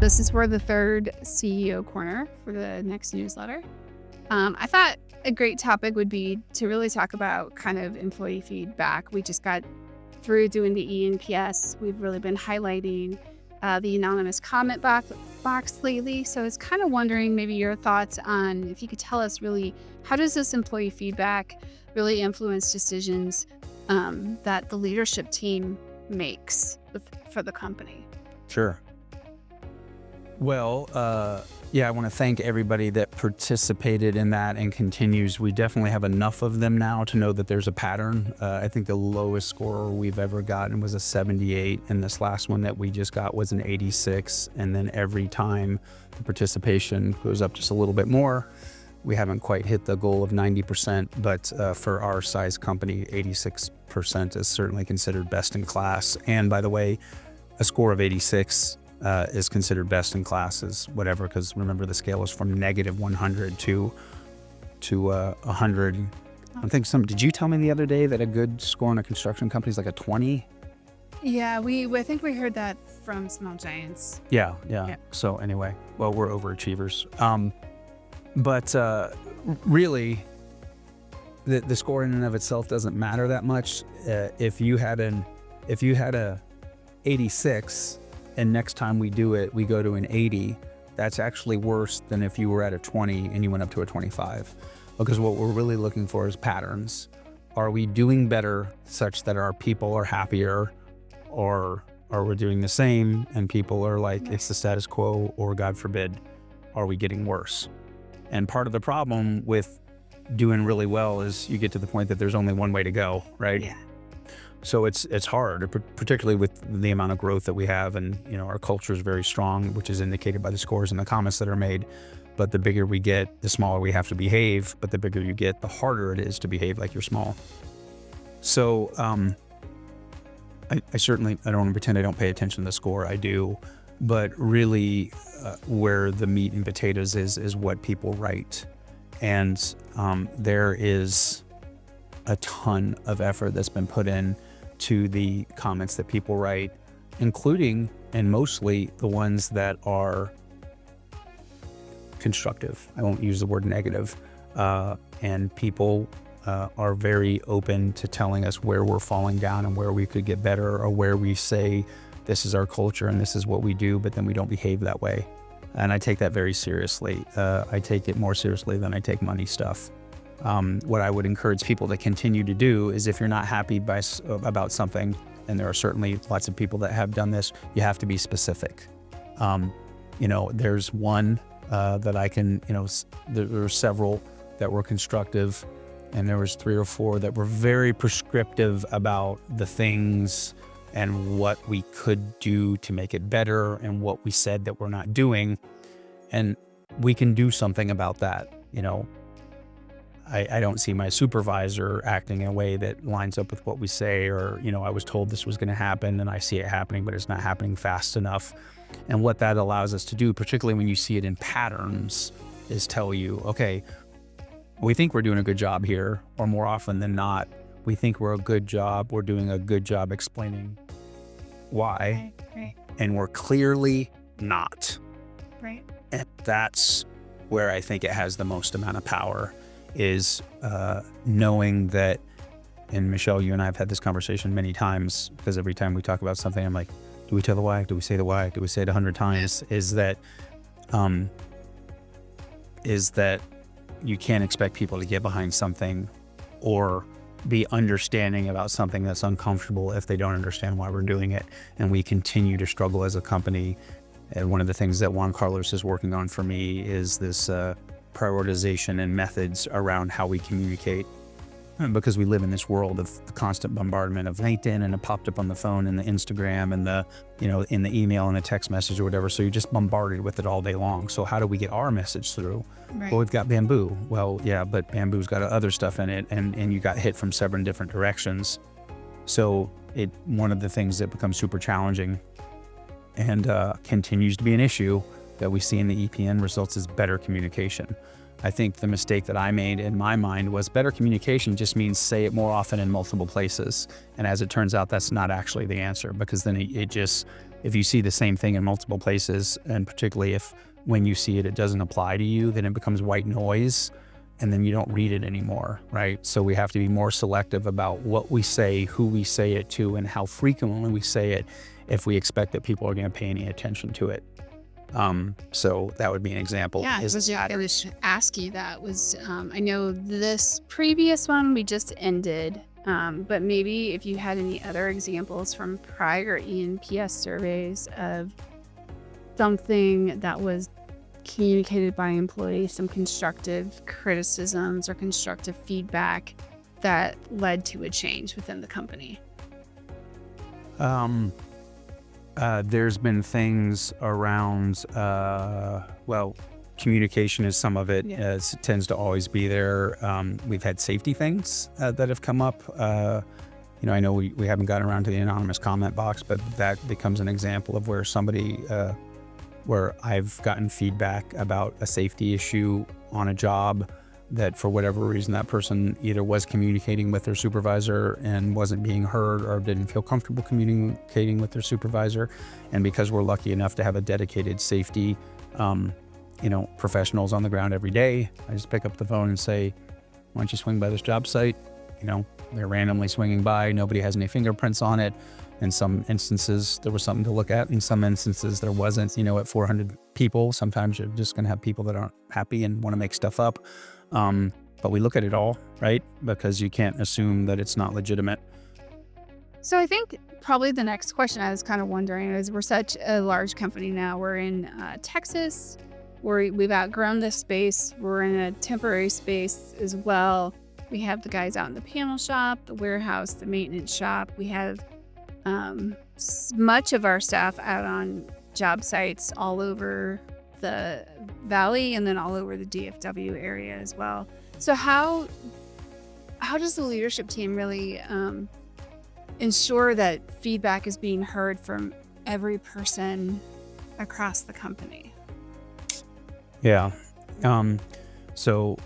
This is for the third CEO Corner for the next newsletter. I thought a great topic would be to really talk about kind of employee feedback. We just got through doing the ENPS. We've really been highlighting the anonymous comment box lately. So it's kind of wondering maybe your thoughts on if you could tell us really how does this employee feedback really influence decisions that the leadership team makes for the company? Sure. Well, I want to thank everybody that participated in that and continues. We definitely have enough of them now to know that there's a pattern. I think the lowest score we've ever gotten was a 78, and this last one that we just got was an 86. And then every time the participation goes up just a little bit more. We haven't quite hit the goal of 90%, but for our size company, 86% is certainly considered best in class. And by the way, a score of 86 is considered best in class is whatever, because remember the scale is from -100 to 100. I think did you tell me the other day that a good score in a construction company is like a 20? Yeah, I think we heard that from Small Giants. Yeah. So anyway, well, we're overachievers. But really, the score in and of itself doesn't matter that much. If you had a 86 and next time we do it, we go to an 80, that's actually worse than if you were at a 20 and you went up to a 25. Because what we're really looking for is patterns. Are we doing better such that our people are happier, or are we doing the same and people are like, it's the status quo, or God forbid, are we getting worse? And part of the problem with doing really well is you get to the point that there's only one way to go, right? Yeah. So it's hard, particularly with the amount of growth that we have, and our culture is very strong, which is indicated by the scores and the comments that are made. But the bigger we get, the smaller we have to behave. But the bigger you get, the harder it is to behave like you're small. So I don't want to pretend I don't pay attention to the score. I do. But really, where the meat and potatoes is what people write. And there is a ton of effort that's been put in to the comments that people write, including and mostly the ones that are constructive. I won't use the word negative. And people are very open to telling us where we're falling down and where we could get better, or where we say, this is our culture and this is what we do, but then we don't behave that way. And I take that very seriously. I take it more seriously than I take money stuff. What I would encourage people to continue to do is, if you're not happy about something, and there are certainly lots of people that have done this, you have to be specific. There's one that I can, there were several that were constructive, and there was 3 or 4 that were very prescriptive about the things and what we could do to make it better and what we said that we're not doing. And we can do something about that. I don't see my supervisor acting in a way that lines up with what we say, or, I was told this was going to happen and I see it happening, but it's not happening fast enough. And what that allows us to do, particularly when you see it in patterns, is tell you, okay, we think we're doing a good job here, or more often than not, we think we're doing a good job explaining why, Right. and we're clearly not. Right. And that's where I think it has the most amount of power, is knowing that, and Michelle, you and I have had this conversation many times, because every time we talk about something, I'm like, do we tell the why? Do we say the why? Do we say it 100 times? Is that you can't expect people to get behind something or be understanding about something that's uncomfortable if they don't understand why we're doing it. And we continue to struggle as a company. And one of the things that Juan Carlos is working on for me is this prioritization and methods around how we communicate, because we live in this world of the constant bombardment of LinkedIn, and it popped up on the phone and the Instagram and the, in the email and the text message or whatever. So you're just bombarded with it all day long. So how do we get our message through? Right. Well, we've got Bamboo. Well, yeah, but Bamboo's got other stuff in it, and you got hit from 7 different directions. So one of the things that becomes super challenging and continues to be an issue that we see in the EPN results is better communication. I think the mistake that I made in my mind was better communication just means say it more often in multiple places. And as it turns out, that's not actually the answer, because then it just, if you see the same thing in multiple places, and particularly if when you see it, it doesn't apply to you, then it becomes white noise and then you don't read it anymore, right? So we have to be more selective about what we say, who we say it to, and how frequently we say it if we expect that people are going to pay any attention to it. So that would be an example. Yeah, I was ask you that was, I know this previous one we just ended, but maybe if you had any other examples from prior ENPS surveys of something that was communicated by employees, some constructive criticisms or constructive feedback that led to a change within the company. There's been things around, communication is some of it. Yeah. It tends to always be there. We've had safety things that have come up. I know we haven't gotten around to the anonymous comment box, but that becomes an example of where somebody, where I've gotten feedback about a safety issue on a job that for whatever reason that person either was communicating with their supervisor and wasn't being heard, or didn't feel comfortable communicating with their supervisor. And because we're lucky enough to have a dedicated safety, professionals on the ground every day, I just pick up the phone and say, why don't you swing by this job site? They're randomly swinging by. Nobody has any fingerprints on it. In some instances, there was something to look at. In some instances, there wasn't. At 400 people, sometimes you're just going to have people that aren't happy and want to make stuff up. But we look at it all, right? Because you can't assume that it's not legitimate. So I think probably the next question I was kind of wondering is, we're such a large company now. We're in Texas. We've outgrown this space. We're in a temporary space as well. We have the guys out in the panel shop, the warehouse, the maintenance shop. We have much of our staff out on job sites all over the valley and then all over the DFW area as well. So how does the leadership team really ensure that feedback is being heard from every person across the company? Yeah. So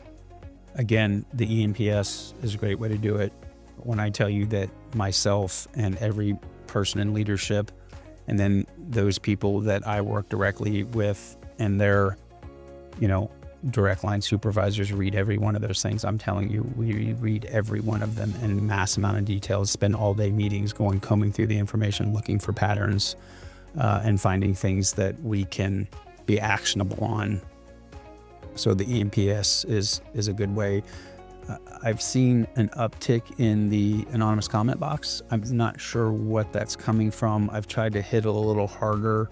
again, the ENPS is a great way to do it. When I tell you that myself and every person in leadership, and then those people that I work directly with and their, direct line supervisors read every one of those things. I'm telling you, we read every one of them in mass amount of details, spend all day meetings combing through the information, looking for patterns, and finding things that we can be actionable on. So the ENPS is a good way. I've seen an uptick in the anonymous comment box. I'm not sure what that's coming from. I've tried to hit it a little harder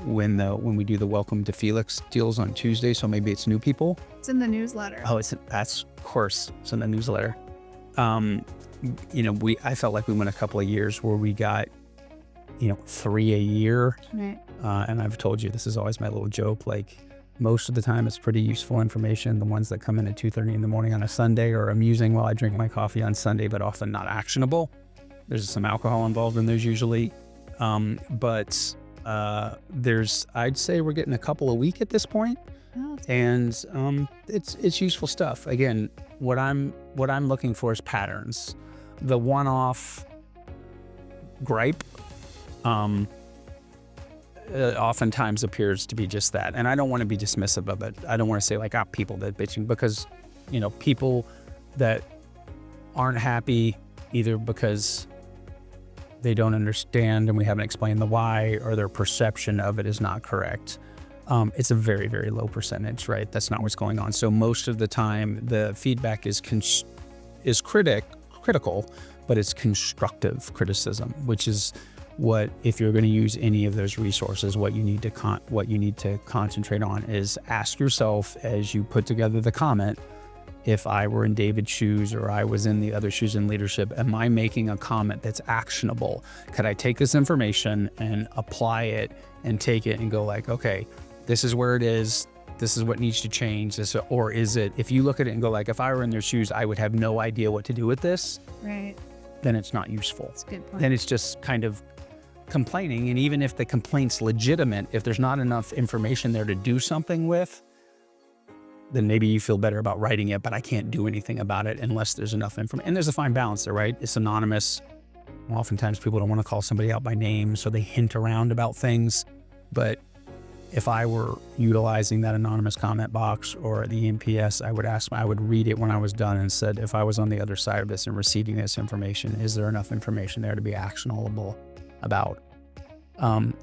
when we do the Welcome to Felix deals on Tuesday. So maybe it's new people. It's in the newsletter. Oh, that's of course it's in the newsletter. I felt like we went a couple of years where we got, 3 a year. Right. And I've told you, this is always my little joke. Like, most of the time it's pretty useful information. The ones that come in at 2:30 in the morning on a Sunday are amusing while I drink my coffee on Sunday, but often not actionable. There's some alcohol involved in those usually. But I'd say we're getting a couple a week at this point. Oh, And it's useful stuff. Again, what I'm looking for is patterns. The one-off gripe oftentimes appears to be just that. And I don't want to be dismissive of it. I don't want to say like, people that bitching, because, people that aren't happy either because they don't understand and we haven't explained the why, or their perception of it is not correct. It's a very, very low percentage, right? That's not what's going on. So most of the time the feedback is critical, but it's constructive criticism, which is what, if you're going to use any of those resources, what you need to concentrate on is ask yourself as you put together the comment, if I were in David's shoes or I was in the other shoes in leadership, am I making a comment that's actionable? Could I take this information and apply it and take it and go like, okay, this is where it is. This is what needs to change. Or is it, if you look at it and go like, if I were in their shoes, I would have no idea what to do with this. Right. Then it's not useful. That's a good point. Then it's just kind of complaining. And even if the complaint's legitimate, if there's not enough information there to do something with, then maybe you feel better about writing it, but I can't do anything about it unless there's enough information. And there's a fine balance there, right? It's anonymous. Oftentimes people don't want to call somebody out by name, so they hint around about things. But if I were utilizing that anonymous comment box or the EMPS, I would read it when I was done and said, if I was on the other side of this and receiving this information, is there enough information there to be actionable about?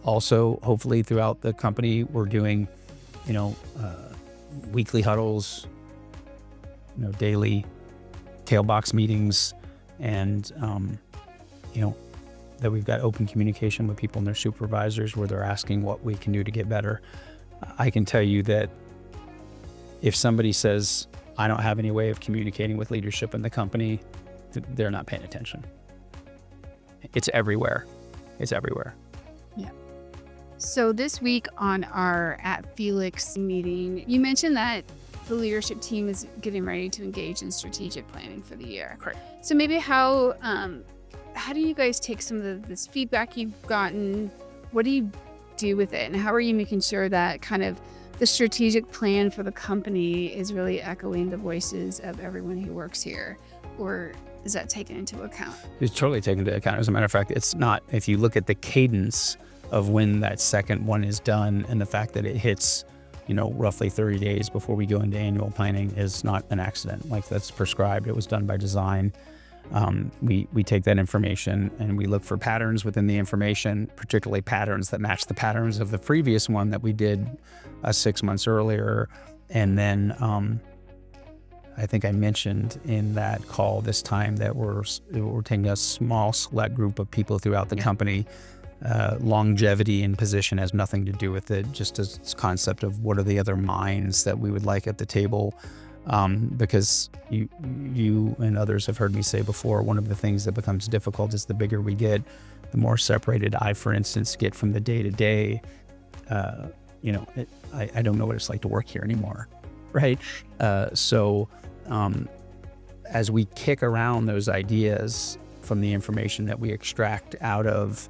Also, hopefully throughout the company, we're doing, weekly huddles, daily tailbox meetings, and, that we've got open communication with people and their supervisors where they're asking what we can do to get better. I can tell you that if somebody says, I don't have any way of communicating with leadership in the company, they're not paying attention. It's everywhere. It's everywhere. Yeah. So this week on our at Felix meeting, you mentioned that the leadership team is getting ready to engage in strategic planning for the year. Correct. So maybe how do you guys take some of this feedback you've gotten? What do you do with it? And how are you making sure that kind of the strategic plan for the company is really echoing the voices of everyone who works here? Or is that taken into account? It's totally taken into account. As a matter of fact, it's not. If you look at the cadence of when that second one is done and the fact that it hits, roughly 30 days before we go into annual planning is not an accident. Like, that's prescribed. It was done by design. We take that information and we look for patterns within the information, particularly patterns that match the patterns of the previous one that we did 6 months earlier. And then I think I mentioned in that call this time that we're taking a small select group of people throughout the company. Longevity in position has nothing to do with it, just this concept of what are the other minds that we would like at the table. Because you and others have heard me say before, one of the things that becomes difficult is the bigger we get, the more separated I, for instance, get from the day to day. I don't know what it's like to work here anymore, right? So as we kick around those ideas from the information that we extract out of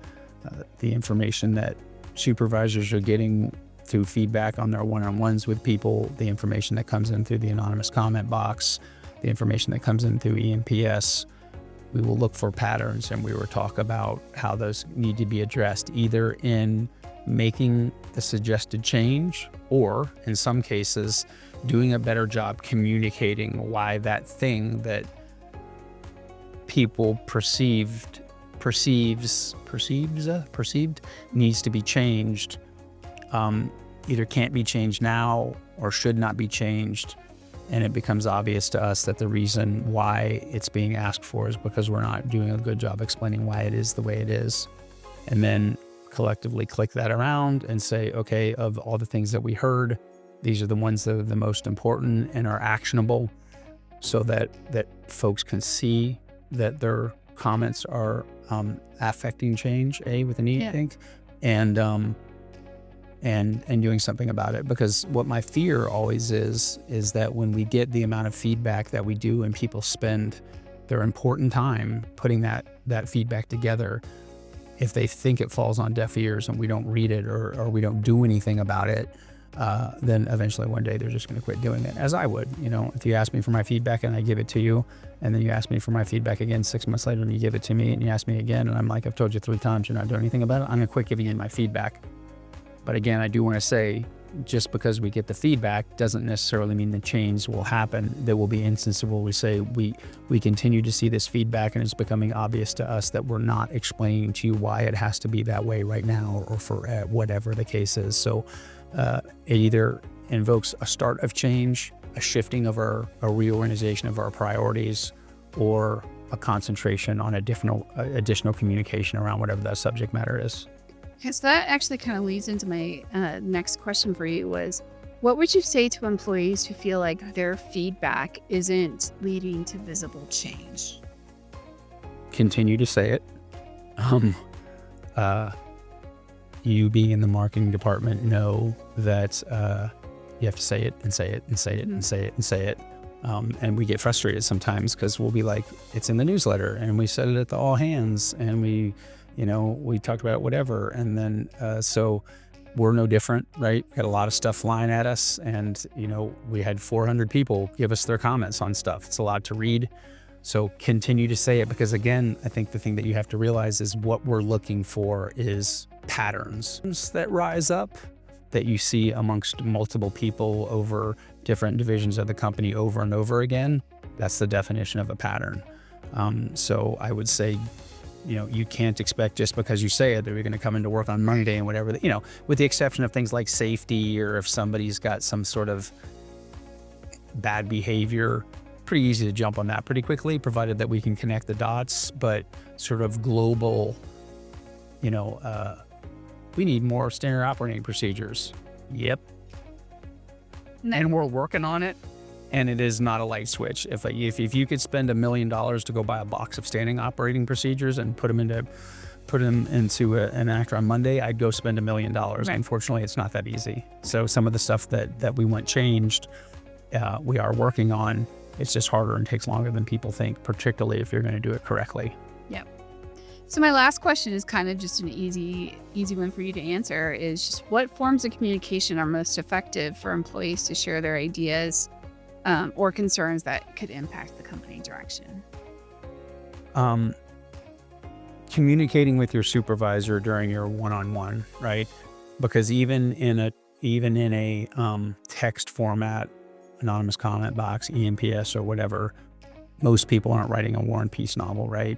the information that supervisors are getting through feedback on their one-on-ones with people, the information that comes in through the anonymous comment box, the information that comes in through EMPS, we will look for patterns and we will talk about how those need to be addressed, either in making the suggested change or, in some cases, doing a better job communicating why that thing that people perceived needs to be changed, either can't be changed now or should not be changed. And it becomes obvious to us that the reason why it's being asked for is because we're not doing a good job explaining why it is the way it is. And then collectively click that around and say, okay, of all the things that we heard, these are the ones that are the most important and are actionable, so that folks can see that their comments are affecting change, with an E, I think, and doing something about it. Because what my fear always is that when we get the amount of feedback that we do and people spend their important time putting that feedback together, if they think it falls on deaf ears and we don't read it or we don't do anything about it, then eventually one day they're just going to quit doing it, as I would. If you ask me for my feedback and I give it to you, and then you ask me for my feedback again 6 months later and you give it to me and you ask me again and I'm like, I've told you 3 times you're not doing anything about it, I'm going to quit giving you my feedback. But again, I do want to say, just because we get the feedback doesn't necessarily mean the change will happen. There will be instances where we say we continue to see this feedback and it's becoming obvious to us that we're not explaining to you why it has to be that way right now, or for whatever the case is. So it either invokes a start of change, a shifting of a reorganization of our priorities, or a concentration on additional communication around whatever that subject matter is. So that actually kind of leads into my next question for you was, what would you say to employees who feel like their feedback isn't leading to visible change? Continue to say it. You being in the marketing department know that you have to say it and say it and say it and say it and say it. And we get frustrated sometimes because we'll be like, it's in the newsletter and we said it at the all hands and we talked about it, whatever. And then, so we're no different, right? Got a lot of stuff flying at us, and we had 400 people give us their comments on stuff. It's a lot to read. So continue to say it, because again, I think the thing that you have to realize is what we're looking for is patterns that rise up that you see amongst multiple people over different divisions of the company over and over again. That's the definition of a pattern. So I would say, you can't expect just because you say it that you're going to come into work on Monday and whatever, with the exception of things like safety, or if somebody's got some sort of bad behavior, pretty easy to jump on that pretty quickly, provided that we can connect the dots. But sort of global, we need more standard operating procedures. Yep. And we're working on it. And it is not a light switch. If you could spend $1 million to go buy a box of standing operating procedures and put them into an act on Monday, I'd go spend $1 million. Right. Unfortunately, it's not that easy. So some of the stuff that we want changed, we are working on. It's just harder and takes longer than people think, particularly if you're going to do it correctly. Yep. So my last question is kind of just an easy one for you to answer, is just what forms of communication are most effective for employees to share their ideas or concerns that could impact the company direction? Communicating with your supervisor during your one-on-one, right? Because even in a text format, anonymous comment box, EMPS or whatever, most people aren't writing a War and Peace novel, right?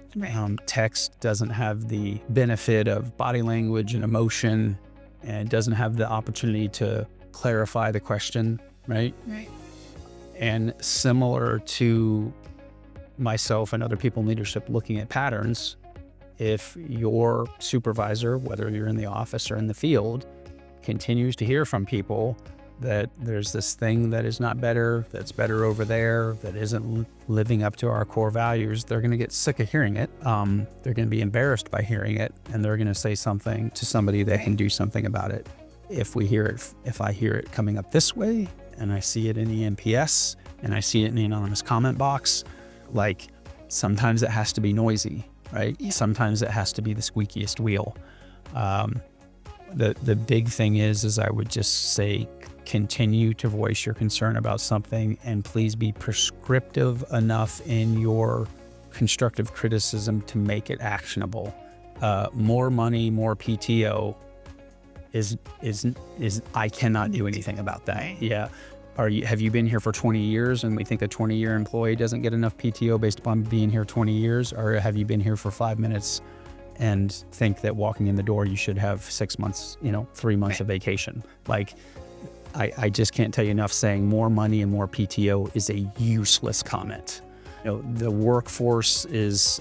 Text doesn't have the benefit of body language and emotion, and doesn't have the opportunity to clarify the question, right? Right. And similar to myself and other people in leadership looking at patterns, if your supervisor, whether you're in the office or in the field, continues to hear from people that there's this thing that is not better, that's better over there, that isn't living up to our core values, they're going to get sick of hearing it. They're going to be embarrassed by hearing it, and they're going to say something to somebody that can do something about it. If I hear it coming up this way, and I see it in the NPS, and I see it in the anonymous comment box, like sometimes it has to be noisy, right? Yeah. Sometimes it has to be the squeakiest wheel. The big thing is I would just say, continue to voice your concern about something, and please be prescriptive enough in your constructive criticism to make it actionable. More money, more PTO is I cannot do anything about that. Right. Yeah. Have you been here for 20 years and we think a 20-year employee doesn't get enough PTO based upon being here 20 years? Or have you been here for 5 minutes and think that walking in the door you should have 6 months, 3 months of vacation? Like, I just can't tell you enough saying more money and more PTO is a useless comment. The workforce is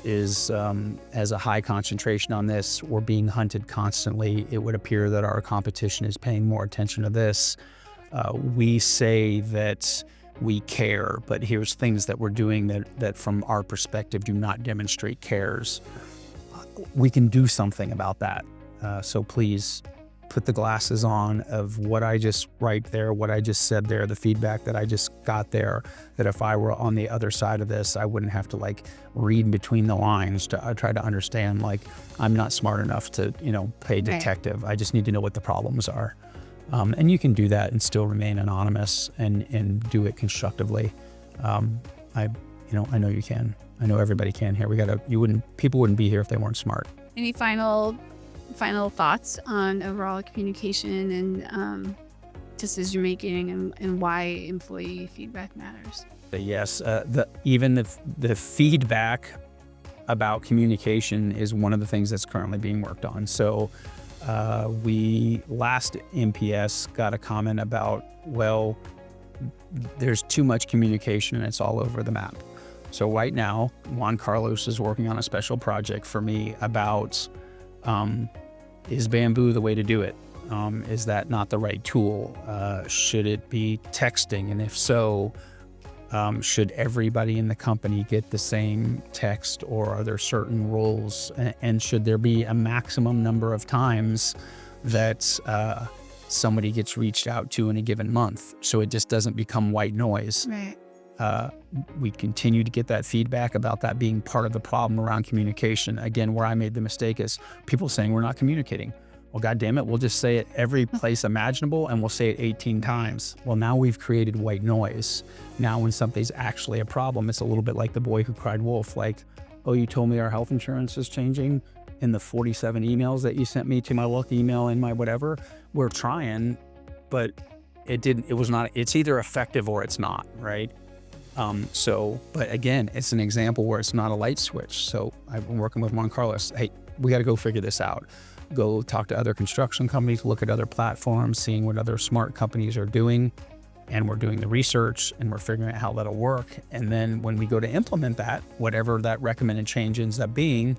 has a high concentration on this. We're being hunted constantly. It would appear that our competition is paying more attention to this. We say that we care, but here's things that we're doing that from our perspective do not demonstrate cares. We can do something about that. So please put the glasses on of what I just write there, what I just said there, the feedback that I just got there, that if I were on the other side of this, I wouldn't have to read between the lines to try to understand, I'm not smart enough to, play detective. Right. I just need to know what the problems are. And you can do that and still remain anonymous and do it constructively. I know you can. I know everybody can here. People wouldn't be here if they weren't smart. Any final thoughts on overall communication and decision making and why employee feedback matters? Yes, even the feedback about communication is one of the things that's currently being worked on. So we last NPS got a comment about, there's too much communication and it's all over the map. So right now, Juan Carlos is working on a special project for me about, is Bamboo the way to do it? Is that not the right tool? Should it be texting? And if so, should everybody in the company get the same text, or are there certain rules? And should there be a maximum number of times that somebody gets reached out to in a given month, so it just doesn't become white noise? Right. We continue to get that feedback about that being part of the problem around communication. Again, where I made the mistake is people saying we're not communicating. Well, God damn it, we'll just say it every place imaginable and we'll say it 18 times. Well, now we've created white noise. Now when something's actually a problem, it's a little bit like the boy who cried wolf. Like, oh, you told me our health insurance is changing in the 47 emails that you sent me to my work email and my whatever. We're trying, but it was not, it's either effective or it's not, right? But again, it's an example where it's not a light switch. So I've been working with Juan Carlos. Hey, we got to go figure this out. Go talk to other construction companies, look at other platforms, seeing what other smart companies are doing. And we're doing the research and we're figuring out how that'll work. And then when we go to implement that, whatever that recommended change ends up being,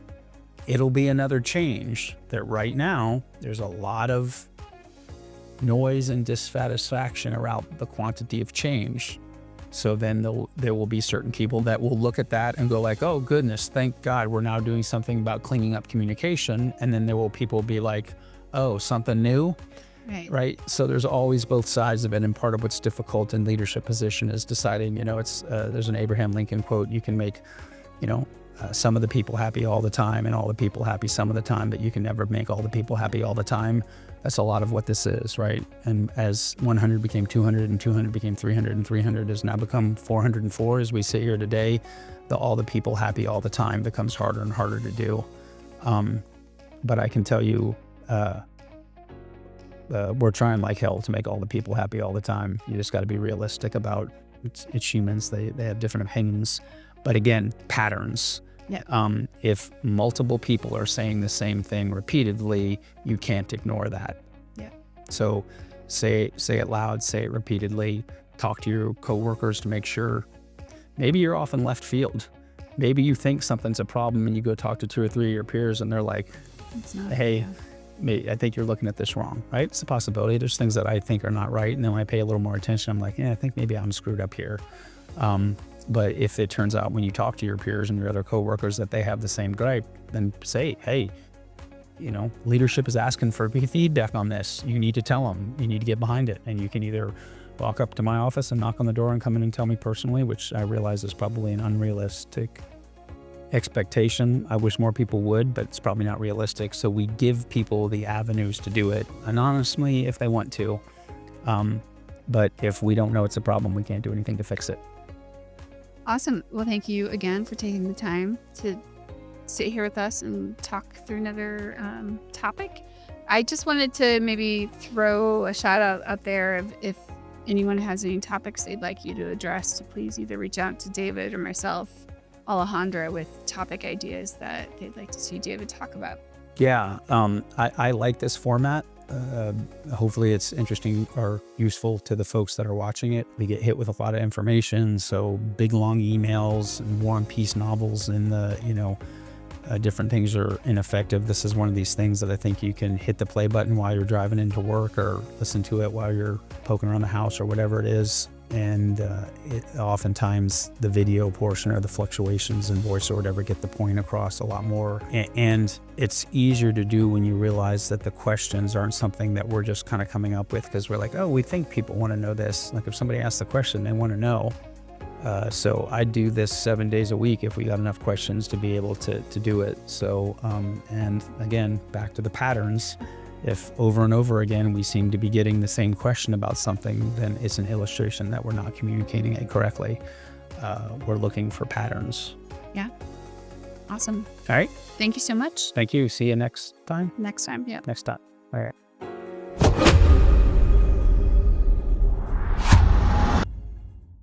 it'll be another change that right now there's a lot of noise and dissatisfaction around the quantity of change. So then there will be certain people that will look at that and go like, oh goodness, thank God we're now doing something about cleaning up communication. And then there will people be like, oh, something new. Right. So there's always both sides of it. And part of what's difficult in leadership position is deciding, it's there's an Abraham Lincoln quote, you can make, some of the people happy all the time and all the people happy some of the time, but you can never make all the people happy all the time. That's a lot of what this is, right? And as 100 became 200 and 200 became 300 and 300 has now become 404 as we sit here today, all the people happy all the time becomes harder and harder to do. But I can tell you, we're trying like hell to make all the people happy all the time. You just got to be realistic about it's humans. They have different opinions. But again, patterns. Yeah. If multiple people are saying the same thing repeatedly, you can't ignore that. Yeah. So say it loud, say it repeatedly, talk to your coworkers to make sure. Maybe you're off in left field. Maybe you think something's a problem and you go talk to 2 or 3 of your peers and they're like, hey, I think you're looking at this wrong, right? It's a possibility. There's things that I think are not right. And then when I pay a little more attention, I'm like, I think maybe I'm screwed up here. But if it turns out when you talk to your peers and your other coworkers that they have the same gripe, then say, hey, leadership is asking for feedback on this. You need to tell them. You need to get behind it. And you can either walk up to my office and knock on the door and come in and tell me personally, which I realize is probably an unrealistic expectation. I wish more people would, but it's probably not realistic. So we give people the avenues to do it anonymously if they want to. But if we don't know it's a problem, we can't do anything to fix it. Awesome. Well, thank you again for taking the time to sit here with us and talk through another topic. I just wanted to maybe throw a shout out there if anyone has any topics they'd like you to address, to please either reach out to David or myself, Alejandra, with topic ideas that they'd like to see David talk about. Yeah, I like this format. Hopefully it's interesting or useful to the folks that are watching it. We get hit with a lot of information, so big long emails and War and Peace novels and different things are ineffective. This is one of these things that I think you can hit the play button while you're driving into work or listen to it while you're poking around the house or whatever it is. And oftentimes the video portion or the fluctuations in voice or whatever get the point across a lot more. And it's easier to do when you realize that the questions aren't something that we're just kind of coming up with because we're like, oh, we think people want to know this. Like if somebody asks the question, they want to know. So I do this 7 days a week if we got enough questions to be able to do it. So, and again, back to the patterns. If over and over again we seem to be getting the same question about something, then it's an illustration that we're not communicating it correctly. We're looking for patterns. Yeah. Awesome. All right. Thank you so much. Thank you. See you next time. Next time. Yeah. Next time. All right.